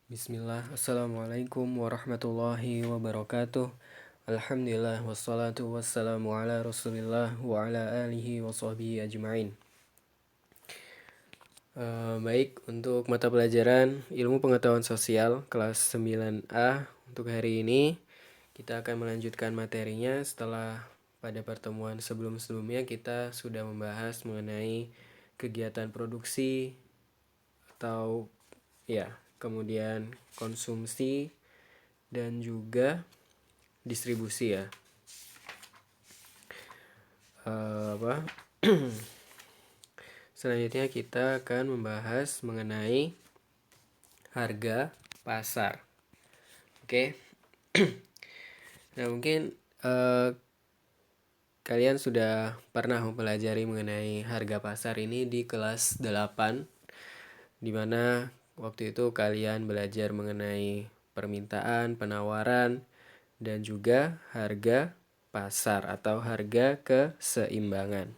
Bismillah, Assalamualaikum warahmatullahi wabarakatuh. Alhamdulillah, wassalatu wassalamu ala rasulillah wa ala alihi wa sahbihi ajma'in. Baik, untuk mata pelajaran Ilmu Pengetahuan Sosial kelas 9A untuk hari ini kita akan melanjutkan materinya setelah pada pertemuan sebelum-sebelumnya kita sudah membahas mengenai kegiatan produksi atau kemudian konsumsi dan juga distribusi ya. Selanjutnya kita akan membahas mengenai harga pasar. Oke. Nah, mungkin kalian sudah pernah mempelajari mengenai harga pasar ini di kelas 8, di mana waktu itu kalian belajar mengenai permintaan, penawaran, dan juga harga pasar atau harga keseimbangan.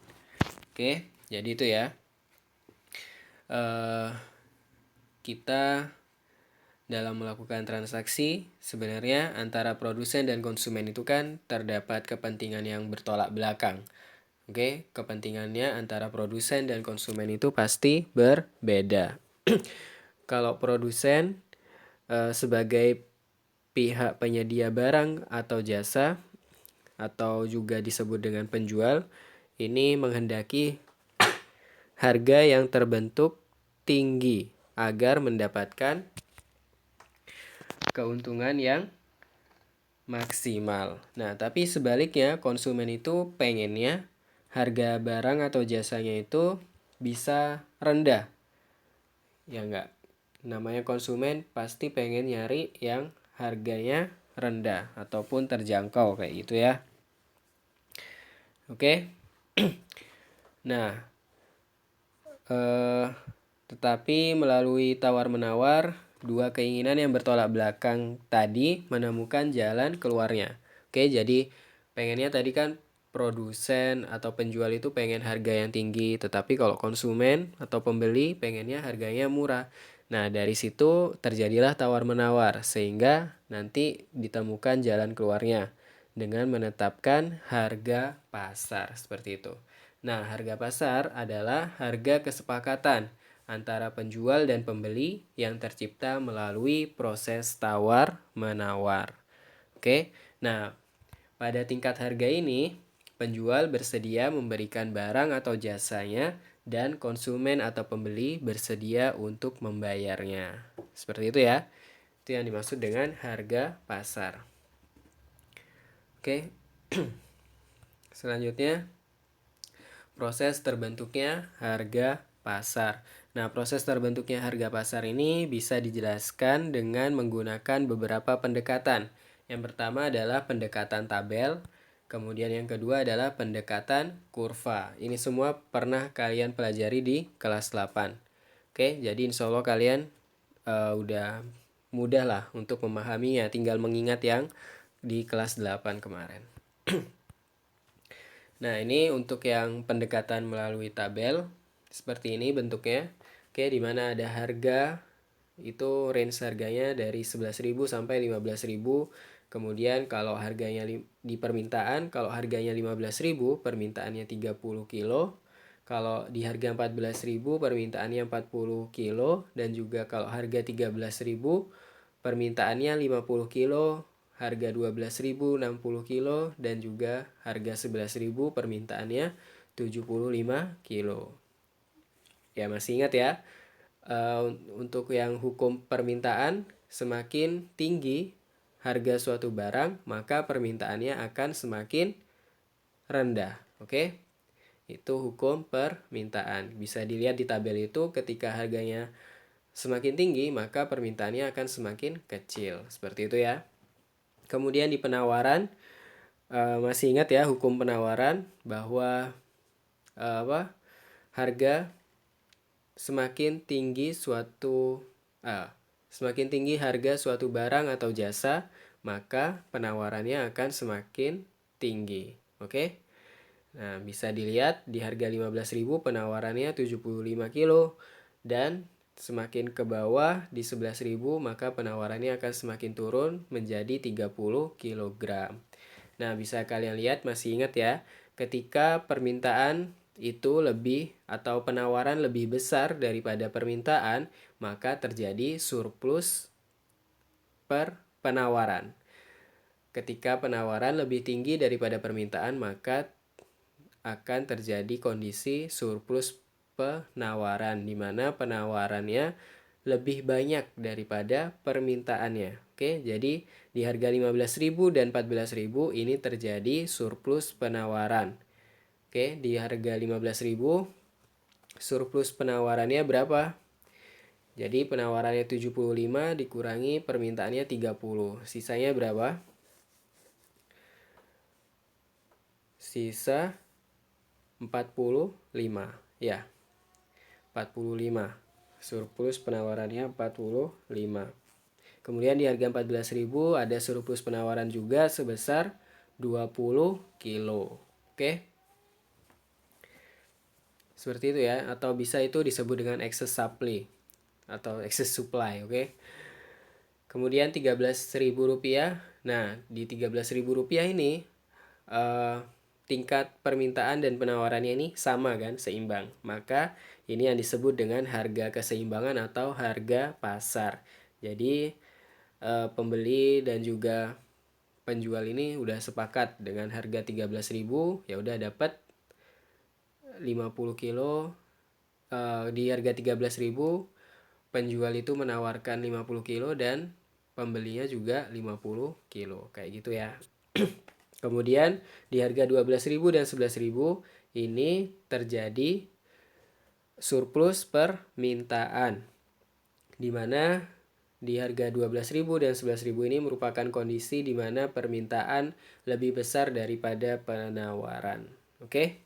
Oke, jadi itu ya. Kita dalam melakukan transaksi sebenarnya antara produsen dan konsumen itu kan terdapat kepentingan yang bertolak belakang. Oke, kepentingannya antara produsen dan konsumen itu pasti berbeda. Kalau produsen sebagai pihak penyedia barang atau jasa atau juga disebut dengan penjual, ini menghendaki harga yang terbentuk tinggi agar mendapatkan keuntungan yang maksimal. Nah, tapi sebaliknya konsumen itu pengennya harga barang atau jasanya itu bisa rendah. Ya enggak? Namanya konsumen pasti pengen nyari yang harganya rendah ataupun terjangkau kayak gitu ya. Oke. Nah, tetapi melalui tawar-menawar, dua keinginan yang bertolak belakang tadi menemukan jalan keluarnya. Oke, jadi pengennya tadi kan produsen atau penjual itu pengen harga yang tinggi, tetapi kalau konsumen atau pembeli pengennya harganya murah. Nah, dari situ terjadilah tawar-menawar sehingga nanti ditemukan jalan keluarnya dengan menetapkan harga pasar seperti itu. Nah, harga pasar adalah harga kesepakatan antara penjual dan pembeli yang tercipta melalui proses tawar-menawar. Oke, nah pada tingkat harga ini, penjual bersedia memberikan barang atau jasanya dan konsumen atau pembeli bersedia untuk membayarnya. Seperti itu ya. Itu yang dimaksud dengan harga pasar. Oke. Selanjutnya, proses terbentuknya harga pasar. Nah, proses terbentuknya harga pasar ini bisa dijelaskan dengan menggunakan beberapa pendekatan. Yang pertama adalah pendekatan tabel, kemudian yang kedua adalah pendekatan kurva. Ini semua pernah kalian pelajari di kelas 8. Oke, jadi insya Allah kalian udah mudah lah untuk memahaminya, tinggal mengingat yang di kelas 8 kemarin. Nah, ini untuk yang pendekatan melalui tabel. Seperti ini bentuknya. Oke, di mana ada harga, itu range harganya dari 11.000 sampai 15.000. Kemudian kalau harganya di permintaan, kalau harganya 15.000, permintaannya 30 kilo. Kalau di harga 14.000, permintaannya 40 kilo. Dan juga kalau harga 13.000, permintaannya 50 kilo. Harga 12.000 60 kilo dan juga harga 11.000 permintaannya 75 kilo. Ya, masih ingat ya? Untuk yang hukum permintaan, semakin tinggi harga suatu barang, maka permintaannya akan semakin rendah. Oke? Itu hukum permintaan. Bisa dilihat di tabel itu, ketika harganya semakin tinggi, maka permintaannya akan semakin kecil. Seperti itu ya. Kemudian di penawaran, masih ingat ya hukum penawaran bahwa harga semakin tinggi harga suatu barang atau jasa, maka penawarannya akan semakin tinggi. Oke? Nah, bisa dilihat di harga 15.000 penawarannya 75 kilo dan semakin ke bawah di 11.000 maka penawarannya akan semakin turun menjadi 30 kg. Nah, bisa kalian lihat, masih ingat ya, ketika permintaan itu lebih atau penawaran lebih besar daripada permintaan, maka terjadi surplus per penawaran. Ketika penawaran lebih tinggi daripada permintaan, maka akan terjadi kondisi surplus penawaran, di mana penawarannya lebih banyak daripada permintaannya. Oke, jadi di harga 15.000 dan 14.000 ini terjadi surplus penawaran. Oke, di harga 15.000 surplus penawarannya berapa? Jadi penawarannya 75 dikurangi permintaannya 30. Sisanya berapa? Sisa 45. Ya, 45. Surplus penawarannya 45. Kemudian di harga 14.000 ada surplus penawaran juga sebesar 20 kilo. Oke. Seperti itu ya, atau bisa itu disebut dengan excess supply atau excess supply, oke. Kemudian 13.000 rupiah. Nah, di 13.000 rupiah ini tingkat permintaan dan penawarannya ini sama kan, seimbang. Maka ini yang disebut dengan harga keseimbangan atau harga pasar. Jadi pembeli dan juga penjual ini udah sepakat dengan harga 13.000, ya udah dapat 50 kilo. Di harga 13.000 penjual itu menawarkan 50 kilo dan pembelinya juga 50 kilo, kayak gitu ya. Kemudian di harga 12.000 dan 11.000 ini terjadi surplus permintaan, di mana di harga 12.000 dan 11.000 ini merupakan kondisi di mana permintaan lebih besar daripada penawaran. Oke?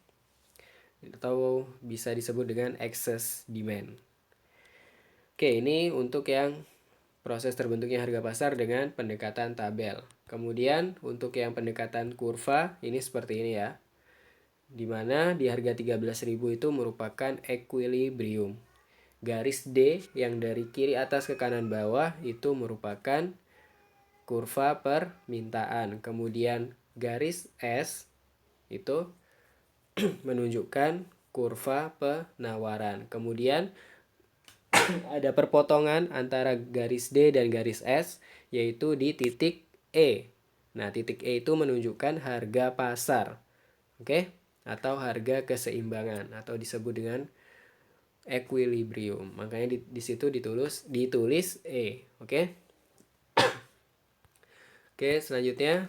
Atau bisa disebut dengan excess demand. Oke, ini untuk yang proses terbentuknya harga pasar dengan pendekatan tabel. Kemudian untuk yang pendekatan kurva ini seperti ini ya. Di mana di harga 13.000 itu merupakan equilibrium. Garis D yang dari kiri atas ke kanan bawah itu merupakan kurva permintaan. Kemudian garis S itu menunjukkan kurva penawaran. Kemudian ada perpotongan antara garis D dan garis S, yaitu di titik E. Nah, titik E itu menunjukkan harga pasar. Oke? Atau harga keseimbangan atau disebut dengan equilibrium. Makanya di situ ditulis E, oke? Oke, selanjutnya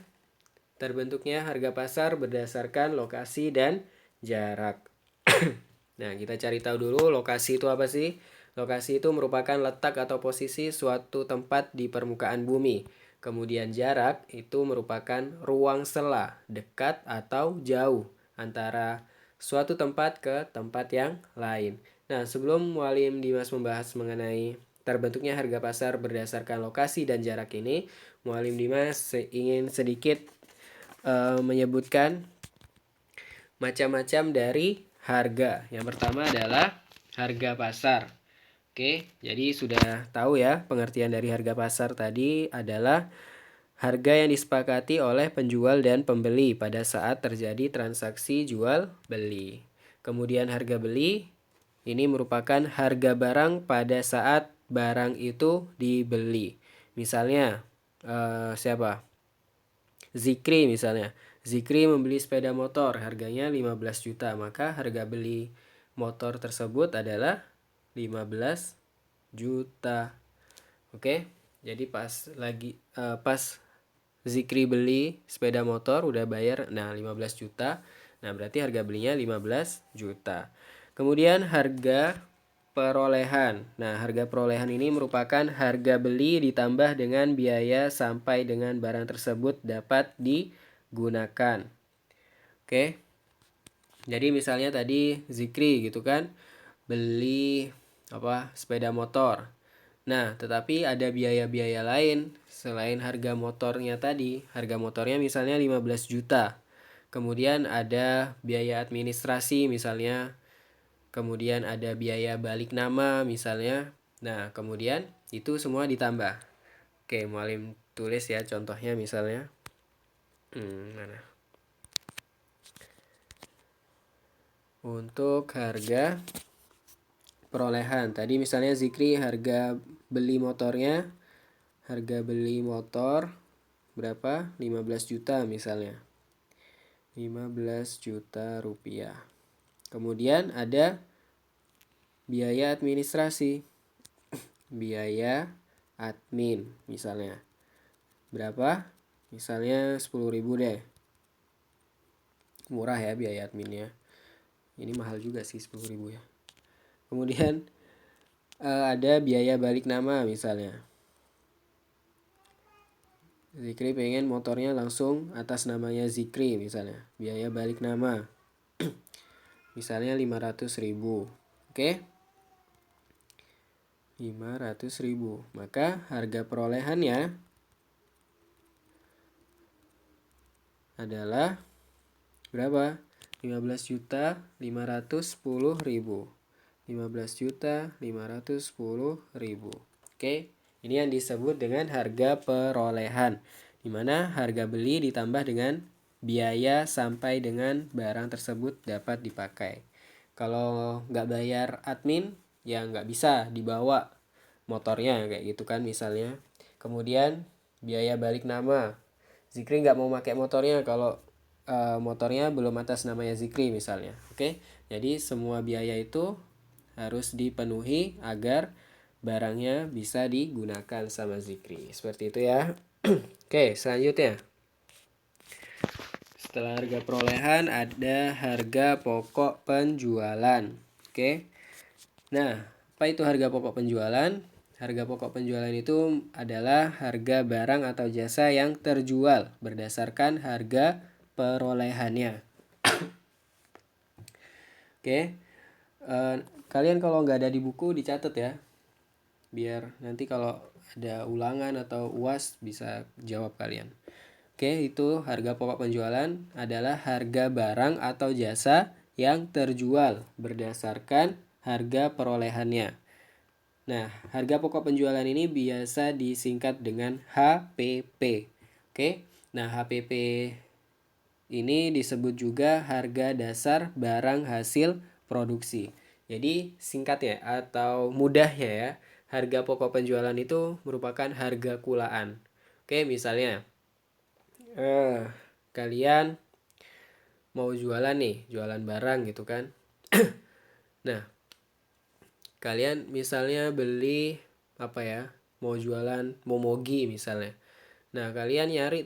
terbentuknya harga pasar berdasarkan lokasi dan jarak. Nah, kita cari tahu dulu lokasi itu apa sih? Lokasi itu merupakan letak atau posisi suatu tempat di permukaan bumi. Kemudian jarak itu merupakan ruang sela, dekat atau jauh antara suatu tempat ke tempat yang lain. Nah, sebelum Mualim Dimas membahas mengenai terbentuknya harga pasar berdasarkan lokasi dan jarak ini, Mualim Dimas ingin sedikit menyebutkan macam-macam dari harga. Yang pertama adalah harga pasar. Oke, jadi sudah tahu ya pengertian dari harga pasar tadi adalah harga yang disepakati oleh penjual dan pembeli pada saat terjadi transaksi jual beli. Kemudian harga beli ini merupakan harga barang pada saat barang itu dibeli. Misalnya siapa? Zikri misalnya. Zikri membeli sepeda motor harganya 15 juta, maka harga beli motor tersebut adalah 15 juta. Oke. Jadi pas Zikri beli sepeda motor udah bayar 15 juta. Nah, berarti harga belinya 15 juta. Kemudian harga perolehan. Nah, harga perolehan ini merupakan harga beli ditambah dengan biaya sampai dengan barang tersebut dapat digunakan. Oke. Jadi misalnya tadi Zikri gitu kan beli sepeda motor. Nah, tetapi ada biaya-biaya lain selain harga motornya tadi. Harga motornya misalnya 15 juta. Kemudian ada biaya administrasi misalnya. Kemudian ada biaya balik nama misalnya. Nah, kemudian itu semua ditambah. Oke, Mualim tulis ya contohnya misalnya. Mana? Untuk harga perolehan. Tadi misalnya Zikri harga beli motornya, harga beli motor berapa? 15 juta misalnya. 15 juta rupiah. Kemudian ada biaya administrasi. Biaya admin misalnya. Berapa? Misalnya 10.000 deh. Murah ya biaya adminnya. Ini mahal juga sih 10.000 ya. Kemudian ada biaya balik nama misalnya. Zikri pengen motornya langsung atas namanya Zikri misalnya. Biaya balik nama. Misalnya 500.000. Oke? 500.000. Maka harga perolehannya adalah berapa? 15.510.000. 15.510.000. Oke, ini yang disebut dengan harga perolehan, di mana harga beli ditambah dengan biaya sampai dengan barang tersebut dapat dipakai. Kalau nggak bayar admin, ya nggak bisa dibawa motornya kayak gitu kan misalnya. Kemudian biaya balik nama. Zikri nggak mau pakai motornya kalau motornya belum atas namanya Zikri misalnya. Oke, jadi semua biaya itu harus dipenuhi agar barangnya bisa digunakan sama Zikri. Seperti itu ya. Oke, selanjutnya. Setelah harga perolehan ada harga pokok penjualan. Oke. Nah, apa itu harga pokok penjualan? Harga pokok penjualan itu adalah harga barang atau jasa yang terjual berdasarkan harga perolehannya. Oke. Kalian kalau nggak ada di buku dicatat ya, biar nanti kalau ada ulangan atau UAS bisa jawab kalian. Oke, itu harga pokok penjualan adalah harga barang atau jasa yang terjual berdasarkan harga perolehannya. Nah, harga pokok penjualan ini biasa disingkat dengan HPP. Oke, nah HPP ini disebut juga harga dasar barang hasil produksi. Jadi singkat ya atau mudahnya ya, harga pokok penjualan itu merupakan harga kulaan. Oke, misalnya kalian mau jualan nih, jualan barang gitu kan. Nah, kalian misalnya beli apa ya, mau jualan momogi misalnya. Nah, kalian nyari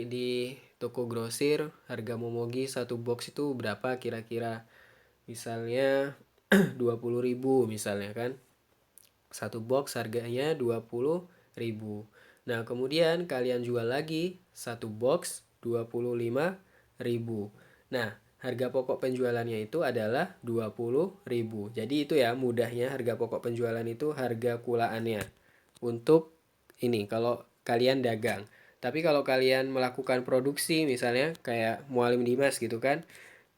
di toko grosir harga momogi satu box itu berapa kira-kira. Misalnya 20.000 misalnya kan. Satu box harganya 20.000. Nah, kemudian kalian jual lagi satu box 25.000. Nah, harga pokok penjualannya itu adalah 20.000. Jadi itu ya mudahnya harga pokok penjualan itu harga kulaannya. Untuk ini kalau kalian dagang. Tapi kalau kalian melakukan produksi misalnya kayak Mualim Dimas gitu kan,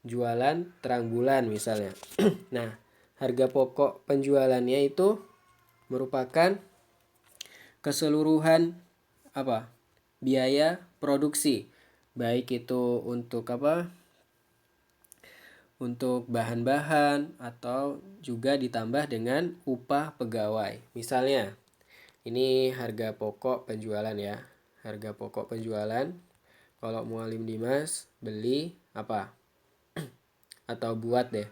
jualan terang bulan misalnya. Nah, harga pokok penjualannya itu merupakan keseluruhan apa? Biaya produksi. Baik itu untuk apa? Untuk bahan-bahan atau juga ditambah dengan upah pegawai. Misalnya, ini harga pokok penjualan ya. Harga pokok penjualan kalau Mualim Dimas beli apa? Atau buat deh.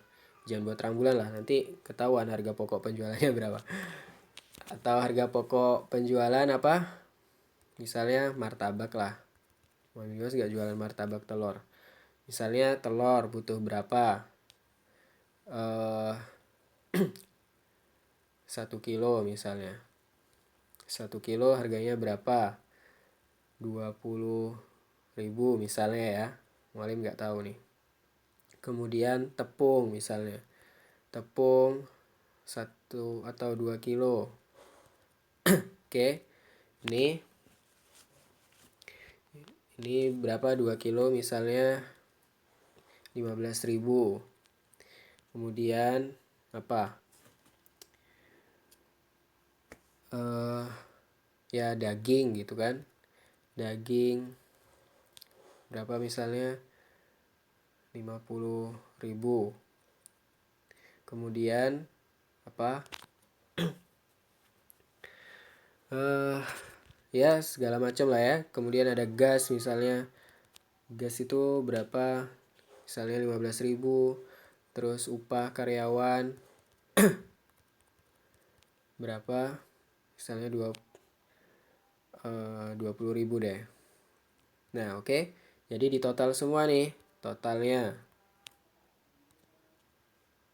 Jangan buat terang bulan lah, nanti ketahuan harga pokok penjualannya berapa. Atau harga pokok penjualan apa? Misalnya martabak lah. Mualim Dimas gak jualan martabak telur. Misalnya telur butuh berapa? 1 kilo misalnya. 1 kilo harganya berapa? 20.000 misalnya ya. Mualim nggak tahu nih. Kemudian tepung misalnya. Tepung 1 atau 2 kilo. Oke. Ini berapa 2 kilo misalnya 15.000. Kemudian apa? ya daging gitu kan. Daging berapa misalnya 50.000. Kemudian apa? Ya segala macam lah ya. Kemudian ada gas misalnya. Gas itu berapa? Misalnya 15.000. Terus upah karyawan berapa? Misalnya 20.000 deh. Nah, oke. Jadi di total semua nih, totalnya.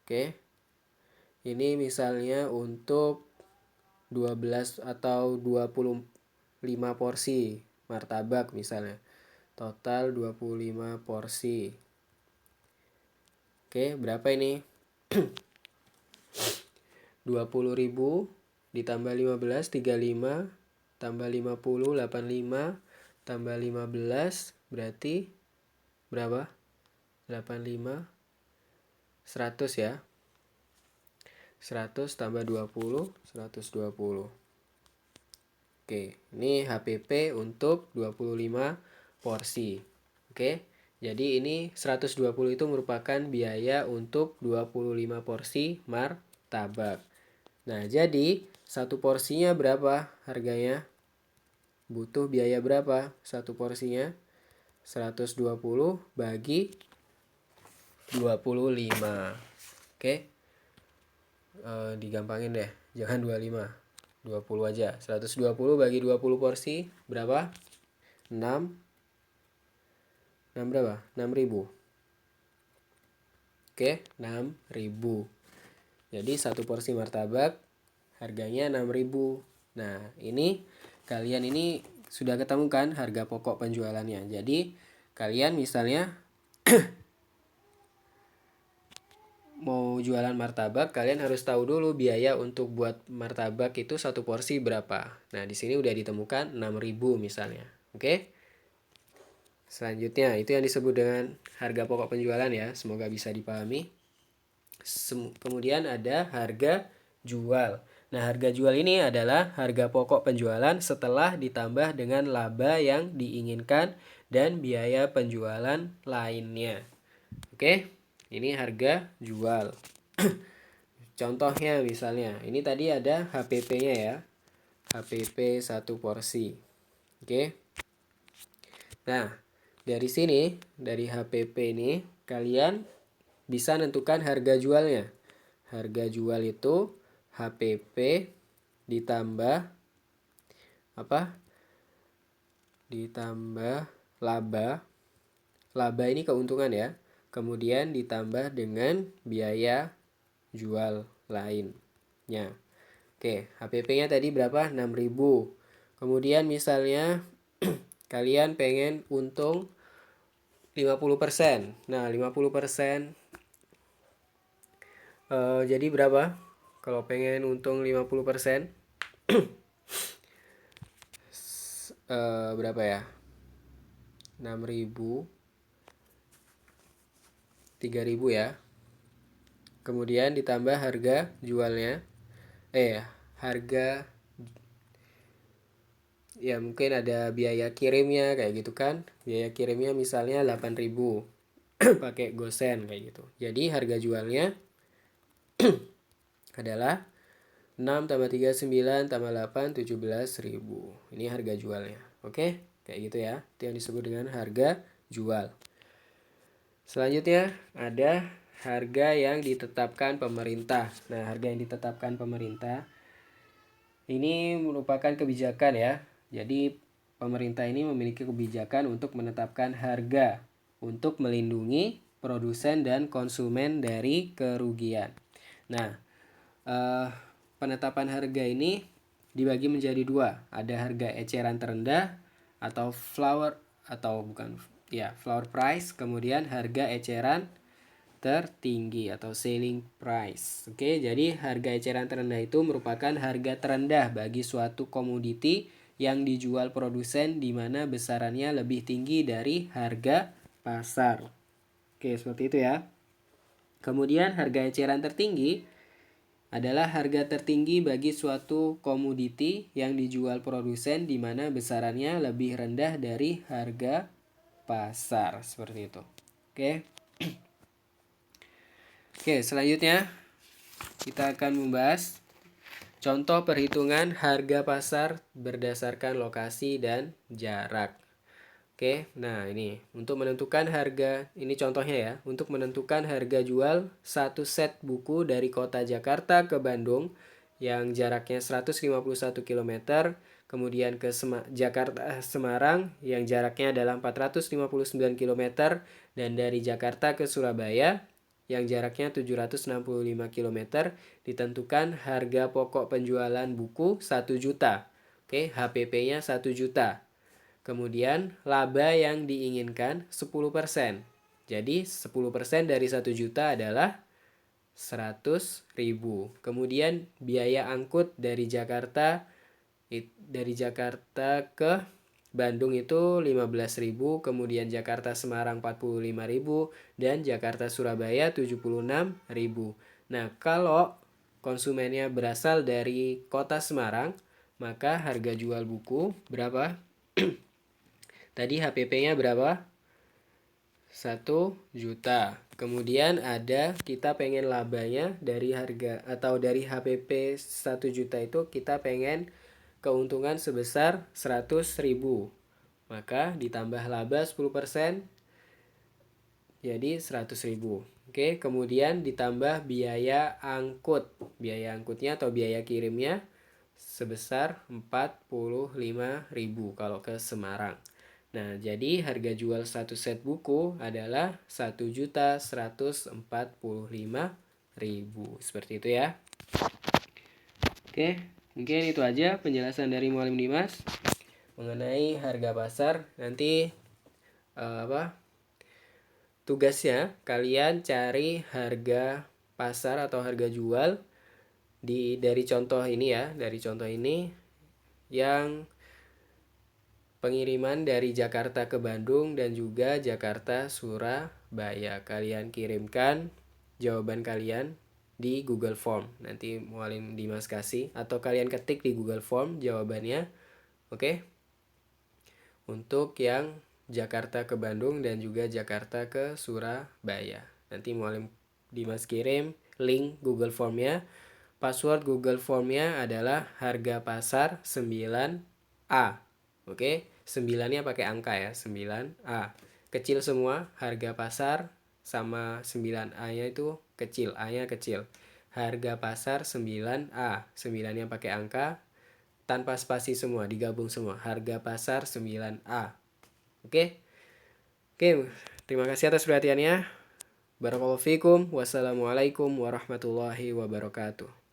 Oke. Ini misalnya untuk 12 atau 25 porsi martabak misalnya. Total 25 porsi. Oke, berapa ini? 20.000 ditambah 15, 35, tambah 50, 85, tambah 15, berarti berapa? 85, 100 ya. 100 tambah 20, 120. Oke, ini HPP untuk 25 porsi. Oke, jadi ini 120 itu merupakan biaya untuk 25 porsi martabak. Nah, jadi satu porsinya berapa harganya? Butuh biaya berapa satu porsinya? 120 bagi 25. Oke. Digampangin deh, jangan 25. 20 aja. 120 bagi 20 porsi berapa? 6. 6 berapa? 6.000. Oke, 6.000. Jadi satu porsi martabak harganya 6.000. Nah, ini kalian ini sudah ketemu kan harga pokok penjualannya. Jadi kalian misalnya mau jualan martabak, kalian harus tahu dulu biaya untuk buat martabak itu satu porsi berapa. Nah, di sini udah ditemukan 6.000 misalnya. Oke? Selanjutnya, itu yang disebut dengan harga pokok penjualan ya. Semoga bisa dipahami. Kemudian ada harga jual. Nah, harga jual ini adalah harga pokok penjualan setelah ditambah dengan laba yang diinginkan dan biaya penjualan lainnya. Oke, ini harga jual. Contohnya misalnya, ini tadi ada HPP-nya ya. HPP 1 porsi. Oke. Nah, dari sini, dari HPP ini, kalian bisa nentukan harga jualnya. Harga jual itu HPP ditambah apa? Ditambah laba. Laba ini keuntungan ya. Kemudian ditambah dengan biaya jual lainnya. Oke, HPP-nya tadi berapa? 6.000. Kemudian misalnya kalian pengen untung 50%. Nah, 50% jadi berapa? Kalau pengen untung 50%, berapa ya? 6.000, 3.000 ya. Kemudian ditambah harga jualnya. Harga ya mungkin ada biaya kirimnya kayak gitu kan. Biaya kirimnya misalnya 8.000 pakai gosen kayak gitu. Jadi harga jualnya adalah 6 tambah 3, 9 tambah 8, 17.000. Ini harga jualnya. Oke, kayak gitu ya. Itu yang disebut dengan harga jual. Selanjutnya ada harga yang ditetapkan pemerintah. Nah, harga yang ditetapkan pemerintah ini merupakan kebijakan ya. Jadi pemerintah ini memiliki kebijakan untuk menetapkan harga untuk melindungi produsen dan konsumen dari kerugian. Nah, penetapan harga ini dibagi menjadi dua. Ada harga eceran terendah atau floor price, kemudian harga eceran tertinggi atau selling price. Oke, jadi harga eceran terendah itu merupakan harga terendah bagi suatu komoditi yang dijual produsen di mana besarannya lebih tinggi dari harga pasar. Oke, seperti itu ya. Kemudian harga eceran tertinggi adalah harga tertinggi bagi suatu komoditi yang dijual produsen di mana besarannya lebih rendah dari harga pasar, seperti itu. Oke. Oke, selanjutnya kita akan membahas contoh perhitungan harga pasar berdasarkan lokasi dan jarak. Oke, nah ini untuk menentukan harga, ini contohnya ya, untuk menentukan harga jual satu set buku dari kota Jakarta ke Bandung yang jaraknya 151 km, kemudian ke Jakarta Semarang yang jaraknya adalah 459 km, dan dari Jakarta ke Surabaya yang jaraknya 765 km, ditentukan harga pokok penjualan buku 1 juta. Oke, HPP-nya 1 juta. Kemudian laba yang diinginkan 10%. Jadi 10% dari 1 juta adalah 100.000. Kemudian biaya angkut dari Jakarta ke Bandung itu 15.000, kemudian Jakarta Semarang 45.000, dan Jakarta Surabaya 76.000. Nah, kalau konsumennya berasal dari kota Semarang, maka harga jual buku berapa? Tadi HPP-nya berapa? 1 juta. Kemudian kita pengen labanya dari harga atau dari HPP 1 juta itu kita pengen keuntungan sebesar 100.000. Maka ditambah laba 10% jadi 100.000. Oke, kemudian ditambah biaya angkut. Biaya angkutnya atau biaya kirimnya sebesar 45.000 kalau ke Semarang. Nah, jadi harga jual satu set buku adalah 1.145.000. Seperti itu ya. Oke, mungkin itu aja penjelasan dari Mualim Dimas mengenai harga pasar. Nanti tugasnya kalian cari harga pasar atau harga jual dari contoh ini ya, dari contoh ini yang pengiriman dari Jakarta ke Bandung dan juga Jakarta Surabaya. Kalian kirimkan jawaban kalian di Google Form. Nanti Mualim Dimas kasih atau kalian ketik di Google Form jawabannya. Oke. Untuk yang Jakarta ke Bandung dan juga Jakarta ke Surabaya. Nanti Mualim Dimas kirim link Google Formnya. Password Google Formnya adalah harga pasar 9A. Oke, 9-nya pakai angka ya, 9A. Kecil semua, harga pasar sama 9A-nya itu kecil, A-nya kecil. Harga pasar 9A, 9-nya pakai angka, tanpa spasi semua, digabung semua. Harga pasar 9A. Oke? Oke, terima kasih atas perhatiannya. Barakallahu fikum. Wassalamualaikum warahmatullahi wabarakatuh.